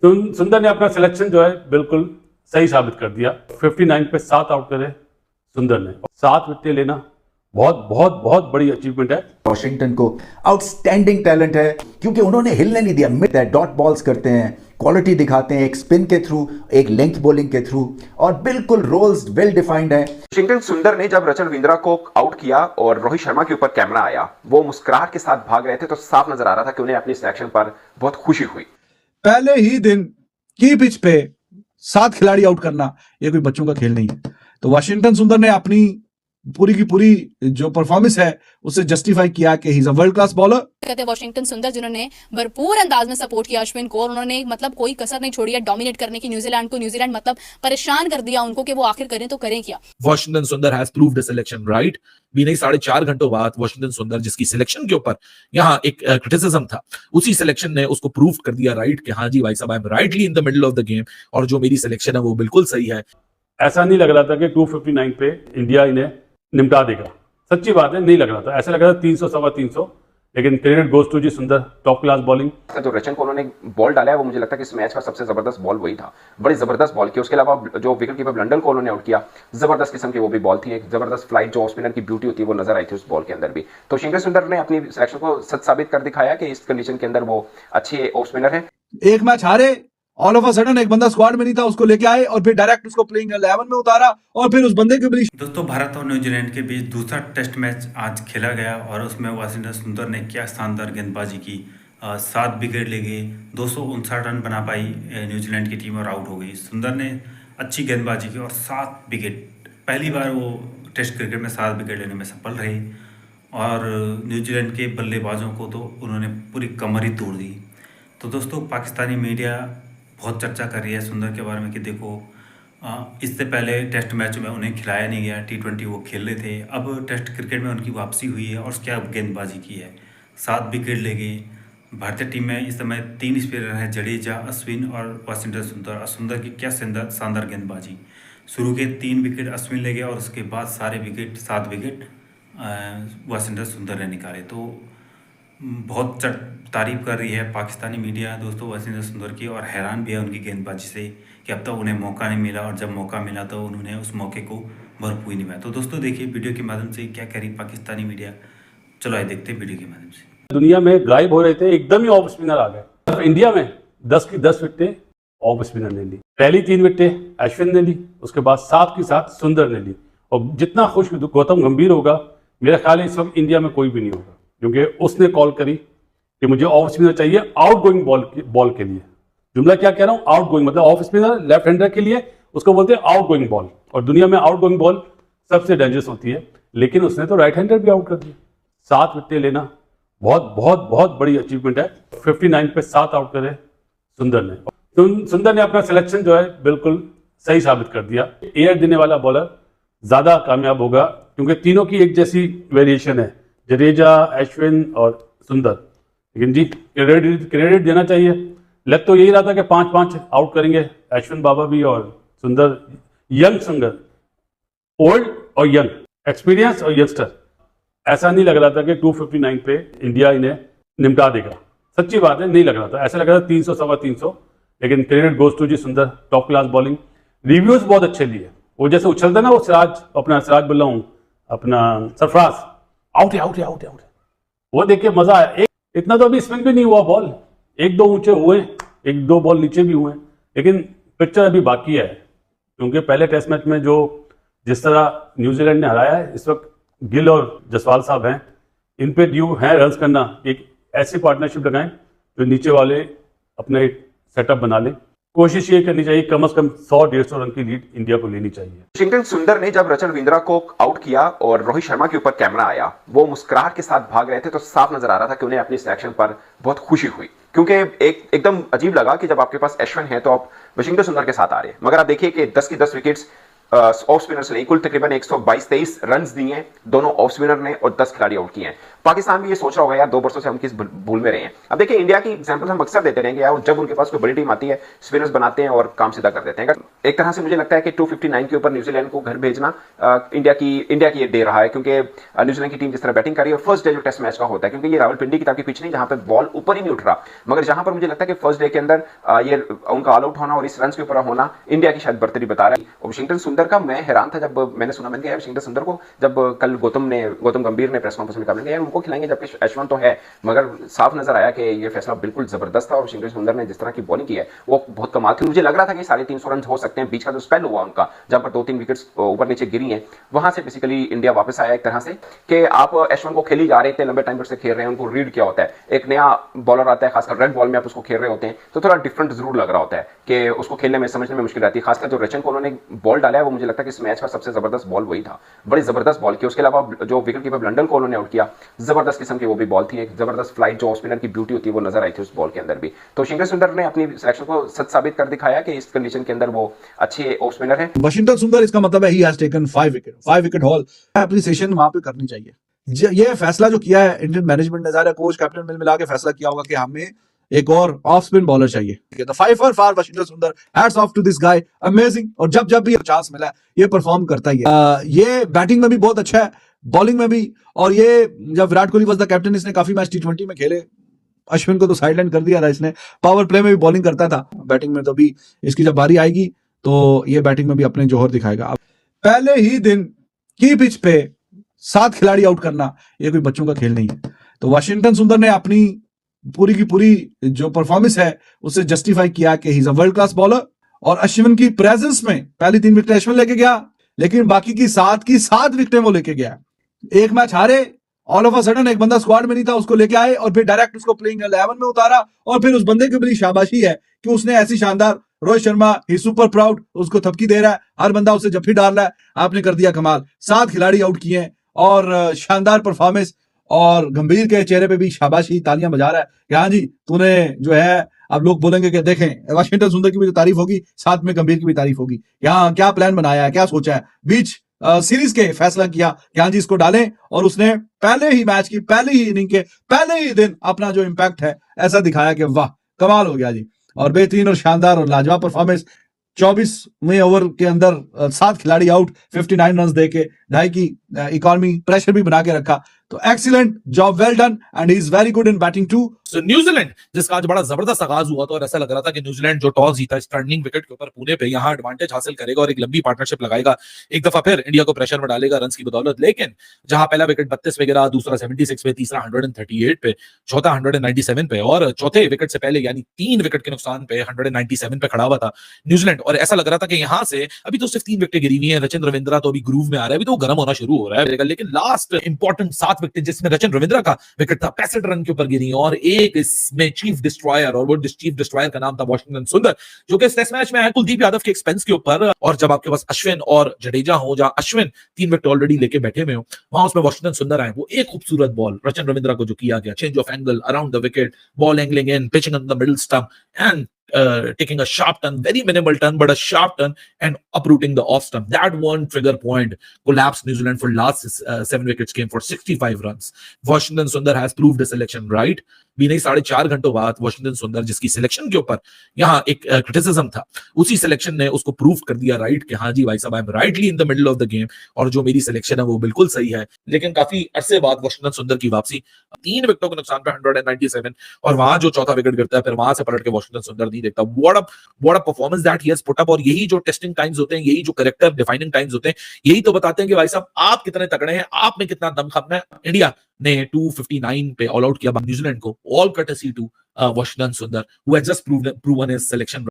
सुंदर ने अपना सिलेक्शन जो है बिल्कुल सही साबित कर दिया। 59 पे 7 आउट करे सुंदर ने, 7 विकेट लेना बहुत बहुत बहुत बड़ी अचीवमेंट है। वॉशिंगटन को आउटस्टैंडिंग टैलेंट है क्योंकि उन्होंने हिलने नहीं दिया। मिड डॉट बॉल्स करते हैं, क्वालिटी दिखाते हैं, एक स्पिन के थ्रू, एक लेंथ बॉलिंग के थ्रू, और बिल्कुल रोल्स वेल डिफाइंड है। वॉशिंगटन सुंदर ने जब रचल बिंद्रा को आउट किया और रोहित शर्मा के ऊपर कैमरा आया, वो मुस्कुराहट के साथ भाग रहे थे, तो साफ नजर आ रहा था कि उन्हें अपनी सिलेक्शन पर बहुत खुशी हुई। पहले ही दिन की पिच पे 7 खिलाड़ी आउट करना ये कोई बच्चों का खेल नहीं है। तो वाशिंगटन सुंदर ने अपनी पूरी की पूरी जो परफॉर्मेंस है उसे जस्टिफाई किया कि he is a world class bowler. कहते हैं वॉशिंगटन सुंदर जिन्होंने भरपूर अंदाज में सपोर्ट किया अश्विन को, और उन्होंने मतलब कोई कसर नहीं छोड़ी है डोमिनेट करने की न्यूजीलैंड को। न्यूजीलैंड मतलब परेशान कर दिया उनको कि वो आखिर करें तो करें क्या। वॉशिंगटन सुंदर has proved the selection right. भी नहीं 4.5 घंटों बाद वॉशिंगटन सुंदर जिसकी सिलेक्शन के ऊपर यहाँ एक क्रिटिसिज्म था, उसी सिलेक्शन ने उसको प्रूव कर दिया राइट कि हाँ जी भाई साहब I am rightly in the middle of the game, और जो मेरी सिलेक्शन है वो बिल्कुल सही है। ऐसा नहीं लग रहा था कि 259 पे इंडिया इन्हें निपटा देगा, सच्ची बात है नहीं लग रहा था। ऐसा लग रहा था 300 सवा 300, लेकिन क्रेडिट गोज टू जी सुंदर, टॉप क्लास बॉलिंग। जो रचन को उन्होंने बॉल डाला है वो मुझे लगता है कि इस मैच का सबसे जबरदस्त बॉल वही था, बड़ी जबरदस्त बॉल की। उसके अलावा जो विकेट कीपर ब्लंडन को उन्होंने आउट किया, जबरदस्त किस्म की वो भी बॉल थी, एक जबरदस्त फ्लाइट जो ऑफ स्पिनर की ब्यूटी होती है वो नजर आई थी उस बॉल के अंदर भी। तो वॉशिंगटन सुंदर ने अपनी सिलेक्शन को सच साबित कर दिखाया कि इस कंडीशन के अंदर वो अच्छे ऑफ स्पिनर है। एक मैच हारे, ऑल ऑफ अ सडन एक बंदा स्क्वाड में नहीं था, उसको लेके आए और फिर डायरेक्ट उसको प्लेइंग 11 में उतारा, और फिर उस बंदे के बीच। दोस्तों, भारत और न्यूजीलैंड के बीच दूसरा टेस्ट मैच आज खेला गया और उसमें वाशिंगटन सुंदर ने क्या शानदार गेंदबाजी की। 7 विकेट ले गए, 259 रन बना पाई न्यूजीलैंड की टीम और आउट हो गई। सुंदर ने अच्छी गेंदबाजी की और 7 विकेट, पहली बार वो टेस्ट क्रिकेट में 7 विकेट लेने में सफल रहे, और न्यूजीलैंड के बल्लेबाजों को तो उन्होंने पूरी कमर ही तोड़ दी। तो दोस्तों, पाकिस्तानी मीडिया बहुत चर्चा कर रही है सुंदर के बारे में कि देखो इससे पहले टेस्ट मैच में उन्हें खिलाया नहीं गया, T20 वो खेल रहे थे, अब टेस्ट क्रिकेट में उनकी वापसी हुई है और क्या गेंदबाजी की है, 7 विकेट ले गए। भारतीय टीम में इस समय 3 स्पिनर हैं, जडेजा, अश्विन और वाशिंगटन सुंदर। सुंदर की क्या शानदार गेंदबाजी, शुरू के 3 विकेट अश्विन ले गए और उसके बाद सारे विकेट 7 विकेट वाशिंगटन सुंदर ने निकाले। तो बहुत तारीफ कर रही है पाकिस्तानी मीडिया दोस्तों वाशिंगटन सुंदर की, और हैरान भी है उनकी गेंदबाजी से कि अब तक उन्हें मौका नहीं मिला, और जब मौका मिला तो उन्होंने उस मौके को भरपूर निभाया। तो दोस्तों देखिए वीडियो के माध्यम से क्या कह रही पाकिस्तानी मीडिया, चलो आइए देखते हैं वीडियो के माध्यम से। दुनिया में गायब हो रहे थे, एकदम ही ऑफ स्पिनर आ गए। तो इंडिया में 10 की 10 विकेटें ऑफ स्पिनर ने ली, पहली 3 विकेटें अश्विन ने ली, उसके बाद 7 की 7 सुंदर ने ली। और जितना खुश गौतम गंभीर होगा, मेरा ख्याल है इस वक्त इंडिया में कोई भी नहीं होगा, क्योंकि उसने कॉल करी कि मुझे ऑफ स्पिनर चाहिए आउट गोइंग बॉल के लिए। जुमला क्या कह रहा हूं, आउट गोइंग मतलब ऑफ स्पिनर लेफ्ट हैंडर के लिए उसको बोलते हैं आउट गोइंग बॉल, और दुनिया में आउट गोइंग बॉल सबसे डेंजरस होती है, लेकिन उसने तो राइट हैंडर भी आउट कर दिया। 7 विकेट लेना बहुत बहुत बहुत बड़ी अचीवमेंट है। 59 पे 7 आउट करे सुंदर ने। सुंदर ने अपना सिलेक्शन जो है बिल्कुल सही साबित कर दिया। एयर देने वाला बॉलर ज्यादा कामयाब होगा, क्योंकि तीनों की एक जैसी वेरिएशन है, जडेजा, अश्विन और सुंदर। लेकिन जी क्रेडिट देना चाहिए। लग तो यही रहा था कि 5-5 आउट करेंगे अश्विन बाबा भी और सुंदर, यंग सुंदर, ओल्ड और यंग, एक्सपीरियंस और यंगस्टर। ऐसा नहीं लग रहा था कि 259 पे इंडिया इन्हें निपटा देगा, सच्ची बात है नहीं लग रहा था। ऐसा लग रहा था 300 सवा 300, लेकिन क्रेडिट गोज टू जी सुंदर, टॉप क्लास बॉलिंग। रिव्यूज बहुत अच्छे लिए, वो जैसे उछलता ना वो सिराज बोल रहा हूँ, अपना सरफराज, आउट है आउट है आउट है आउट है, वो देख के मजा आया। इतना तो अभी स्पिन भी नहीं हुआ बॉल, 1-2 ऊंचे हुए, 1-2 बॉल नीचे भी हुए, लेकिन पिक्चर अभी बाकी है। क्योंकि पहले टेस्ट मैच में जो जिस तरह न्यूजीलैंड ने हराया है, इस वक्त गिल और जसवाल साहब हैं, इन पे ड्यू है रन्स करना। एक ऐसी पार्टनरशिप लगाएं जो नीचे वाले अपना एक सेटअप बना लें। कोशिश ये करनी चाहिए कम से कम 100-150 रन की लीड इंडिया को लेनी चाहिए। वॉशिंगटन सुंदर ने जब रचल बिंद्रा को आउट किया और रोहित शर्मा के ऊपर कैमरा आया, वो मुस्कुराहट के साथ भाग रहे थे, तो साफ नजर आ रहा था कि उन्हें अपनी सिलेक्शन पर बहुत खुशी हुई। क्योंकि एकदम अजीब लगा कि जब आपके पास अश्विन है तो आप वॉशिंगटन सुंदर के साथ आ रहे हैं, मगर आप देखिए कि 10 की 10 विकेट्स ऑफ स्पिनर्स ने कुल तकरीबन 122-23 रन दिए, दोनों ऑफ स्पिनर ने, और 10 खिलाड़ी आउट किए हैं। पाकिस्तान भी ये सोच रहा होगा यार 2 वर्षों से हम किस भूल में रहे हैं। अब देखिए इंडिया की एग्जांपल हम अक्सर देते रहेंगे यार, जब उनके पास कोई बड़ी टीम आती है स्पिनर्स बनाते हैं और काम सीधा कर देते हैं। एक तरह से मुझे लगता है कि 259 के ऊपर न्यूजीलैंड को घर भेजना इंडिया की डे रहा है, क्योंकि न्यूजीलैंड की टीम जिस तरह बैटिंग कर रही है और फर्स्ट डे जो टेस्ट मैच का होता है, क्योंकि ये रावलपिंडी की तरह की पिच नहीं जहां पे बॉल ऊपर ही नहीं उठ रहा, मगर जहां पर मुझे लगता है कि फर्स्ट डे के अंदर ये उनका ऑल आउट होना और इस रन के ऊपर होना इंडिया की शायद बर्तरी बता रहा है। वाशिंगटन सुंदर का मैं हैरान था जब मैंने सुना, मैंने कहा वाशिंगटन सुंदर को जब कल गौतम गंभीर ने प्रेस कॉन्फ्रेंस में कहा यार उनको खिलाएंगे जबकि अश्विन तो है, मगर साफ नजर आया कि ये फैसला बिल्कुल जबरदस्त था और वाशिंगटन सुंदर ने जिस तरह की बॉलिंग की है वो बहुत कमाल थी। मुझे लग रहा था कि 350 रन हो सकते हैं। बीच का जो स्पेल हुआ उनका जहां पर 2-3 विकेट्स ऊपर नीचे गिरी हैं, वहां से बेसिकली इंडिया वापस आया एक तरह से कि आप अश्विन को खेली जा रहे थे, लंबे टाइम से खेल रहे हैं, उनको रीड क्या होता है, एक नया बॉलर आता है खासकर रेड बॉल में आप उसको खेल रहे होते हैं तो थोड़ा डिफरेंट जरूर लग रहा होता है कि उसको खेलने में समझने में मुश्किल आती है। खासकर जो रचन को उन्होंने बॉल डाला है वो मुझे लगता है कि इस मैच का सबसे जबरदस्त बॉल वही था, बड़ी जबरदस्त बॉल की। उसके अलावा जो विकेट कीपर लंडन को उन्होंने आउट किया, जबरदस्त किस्म की वो भी बॉल थी, एक जबरदस्त फ्लाइट जो ऑफ स्पिनर की ब्यूटी होती है वो नजर आई थी उस बॉल के अंदर भी। तो वाशिंगटन सुंदर ने अपनी सिलेक्शन को सच साबित कर दिखाया कि इस कंडीशन के अंदर वो अच्छे ऑफ स्पिनर है। वाशिंगटन सुंदर इसका मतलब है he has taken 5 wicket haul. Appreciation वहां पे करनी चाहिए। ये फैसला जो किया है इंडियन मैनेजमेंट ने, ज़ाहिर कोच कैप्टन मिला के फैसला किया होगा कि हमें एक और ऑफ स्पिन बॉलर चाहिए। The fiver for Washington Sundar, hats off to this guy, amazing. और जब भी चांस मिला है ये परफॉर्म करता ही है। ये बैटिंग में भी बहुत अच्छा है, बॉलिंग में भी। और ये जब Virat Kohli was the captain इसने काफी मैच T20 में खेले, अश्विन को तो साइडलाइन कर दिया था इसने, पावर प्ले में भी बॉलिंग करता था, बैटिंग में तो भी इसकी जब बारी आएगी तो ये बैटिंग में भी अपने जोहर दिखाएगा। पहले ही दिन की पिच पे 7 खिलाड़ी आउट करना ये कोई बच्चों का खेल नहीं है। तो वाशिंगटन सुंदर ने अपनी पूरी की पूरी जो परफॉर्मेंस है उससे जस्टिफाई किया कि he is a world class bowler. और अश्विन की प्रेजेंस में पहली 3 विकेट अश्विन लेके गया, लेकिन बाकी की 7 विकेटें वो लेके गया। एक मैच हारे, ऑल ऑफ अ सडन एक बंदा स्क्वाड में नहीं था उसको लेके आए और फिर डायरेक्ट उसको प्लेइंग 11 में उतारा। और फिर उस बंदे की बड़ी शाबाशी है कि उसने ऐसी शानदार, रोहित शर्मा ही सुपर प्राउड, उसको थपकी दे रहा है, हर बंदा उसे जफ्फी डाल रहा है, आपने कर दिया कमाल। 7 खिलाड़ी आउट किए हैं और शानदार परफॉर्मेंस। और गंभीर के चेहरे पे भी शाबाशी, तालियां बजा रहा है कि हाँ जी तूने जो है, अब लोग बोलेंगे कि देखें वाशिंगटन सुंदर की भी तो तारीफ होगी, साथ में गंभीर की भी तारीफ होगी। यहाँ क्या प्लान बनाया है, क्या सोचा है, बीच सीरीज के फैसला किया कि हाँ जी इसको डालें। और उसने पहले ही मैच की पहली ही इनिंग के पहले ही दिन अपना जो इंपैक्ट है ऐसा दिखाया कि वाह कमाल हो गया जी। और बेहतरीन और शानदार और लाजवाब परफॉर्मेंस। 24वें ओवर के अंदर 7 खिलाड़ी आउट, 59 रन देके 2.5 की इकोनॉमी, प्रेशर भी बना के रखा। तो excellent job, well done, and he is very good in batting too. So, New Zealand जिसका आज बड़ा जबरदस्त आगाज हुआ था और ऐसा लग रहा था कि न्यूजीलैंड जो टॉस जीता है टर्निंग विकेट के ऊपर पुणे पे, यहां एडवांटेज हासिल करेगा और एक लंबी पार्टनरशिप लगाएगा, एक दफा फिर इंडिया को प्रेशर में डालेगा रन की बदौलत। लेकिन जहां पहला विकेट 32 पे गिरा, दूसरा 76 पे, तीसरा 138 पे, चौथा 197 पे और चौथे विकेट से पहले यानी 3 विकेट के नुकसान पे 197 पे खड़ा हुआ था न्यूजीलैंड। और ऐसा लग रहा था कि यहां से अभी तो सिर्फ 3 विकेट गिरी हुई है, रचिन रविंद्रा तो अभी ग्रूव में आ रहा है, अभी तो गर्म होना शुरू हो रहा है। लेकिन लास्ट इंपॉर्टेंट 7 विकेट जिसमें रचिन रविंद्रा का विकेट था 65 रन के ऊपर गिरी और एक इसमें चीफ डिस्ट्रॉयर, और वो चीफ डिस्ट्रॉयर का नाम था वाशिंगटन सुंदर, जो कि इस टेस्ट मैच में है कुलदीप यादव के एक्सपेंस के ऊपर। और जब आपके पास अश्विन और जडेजा हो, जहां अश्विन 3 विकेट ऑलरेडी लेके बैठे हुए हो, वहां उसमें वाशिंगटन सुंदर आए, वो एक खूबसूरत बॉल रचिन रविंद्रा को जो किया गया, change of angle around the wicket, ball angling in, pitching on the middle stump and taking a sharp turn, very minimal turn, but a sharp turn and uprooting the off stump. That one trigger point collapsed New Zealand for last 7 wickets came for 65 runs. Washington Sundar has proved his selection right. भी नहीं 4.5 घंटों बाद Washington सुंदर जिसकी selection के ऊपर यहाँ एक क्रिटिसिज्म था, उसी सिलेक्शन ने उसको प्रूव कर दिया राइट कि हाँ जी भाई साहब I am rightly in the middle of the game और जो मेरी सिलेक्शन है वो बिल्कुल सही है। लेकिन काफी अरसे बाद वाशिंगटन सुंदर की वापसी, 3 विकेटों के नुकसान पे 197 और वहां जो चौथा विकेट गिरता है फिर वहां से पलट के वाशिंगटन सुंदर नहीं देखता। What a performance that he has put up. और यही जो टेस्टिंग टाइम्स होते हैं, यही जो कैरेक्टर डिफाइनिंग टाइम्स होते हैं, यही तो बताते हैं कि भाई साहब आप कितने तगड़े हैं, आप में कितना दमखम है। इंडिया ने 259 पे ऑल आउट किया न्यूजीलैंड को, all courtesy to Washington Sundar who had just proven his selection